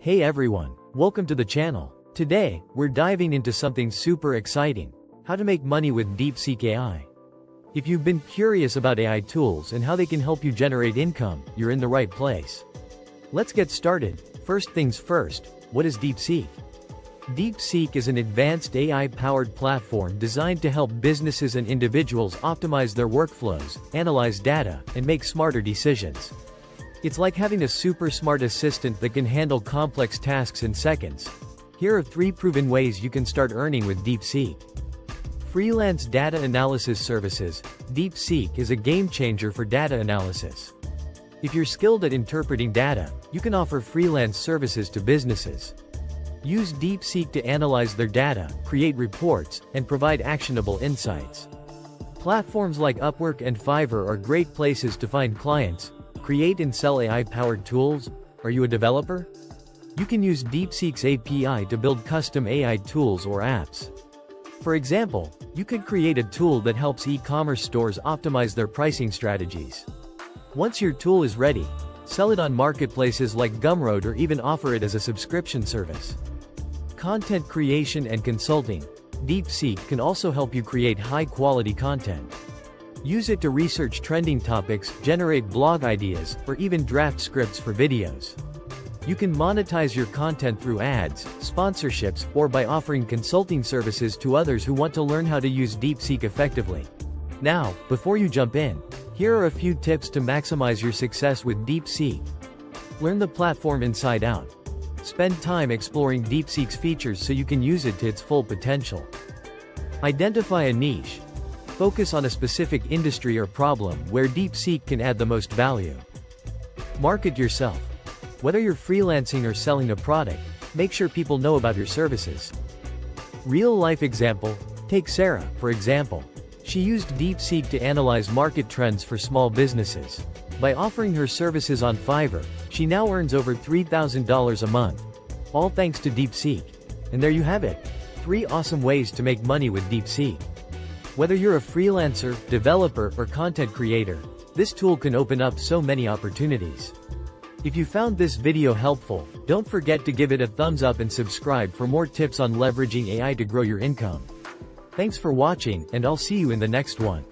Hey everyone, welcome to the channel. Today, we're diving into something super exciting: how to make money with DeepSeek AI. If you've been curious about AI tools and how they can help you generate income, you're in the right place. Let's get started. First things first, what is DeepSeek? DeepSeek is an advanced AI-powered platform designed to help businesses and individuals optimize their workflows, analyze data, and make smarter decisions. It's like having a super smart assistant that can handle complex tasks in seconds. Here are 3 proven ways you can start earning with DeepSeek. Freelance data analysis services. DeepSeek is a game changer for data analysis. If you're skilled at interpreting data, you can offer freelance services to businesses. Use DeepSeek to analyze their data, create reports, and provide actionable insights. Platforms like Upwork and Fiverr are great places to find clients. Create and sell AI-powered tools. Are you a developer? You can use DeepSeek's API to build custom AI tools or apps. For example, you could create a tool that helps e-commerce stores optimize their pricing strategies. Once your tool is ready, sell it on marketplaces like Gumroad or even offer it as a subscription service. Content creation and consulting. DeepSeek can also help you create high-quality content. Use it to research trending topics, generate blog ideas, or even draft scripts for videos. You can monetize your content through ads, sponsorships, or by offering consulting services to others who want to learn how to use DeepSeek effectively. Now, before you jump in, here are a few tips to maximize your success with DeepSeek. Learn the platform inside out. Spend time exploring DeepSeek's features so you can use it to its full potential. Identify a niche. Focus on a specific industry or problem where DeepSeek can add the most value. Market yourself. Whether you're freelancing or selling a product, make sure people know about your services. Real-life example. Take Sarah, for example. She used DeepSeek to analyze market trends for small businesses. By offering her services on Fiverr, she now earns over $3,000 a month. All thanks to DeepSeek. And there you have it. 3 awesome ways to make money with DeepSeek. Whether you're a freelancer, developer, or content creator, this tool can open up so many opportunities. If you found this video helpful, don't forget to give it a thumbs up and subscribe for more tips on leveraging AI to grow your income. Thanks for watching, and I'll see you in the next one.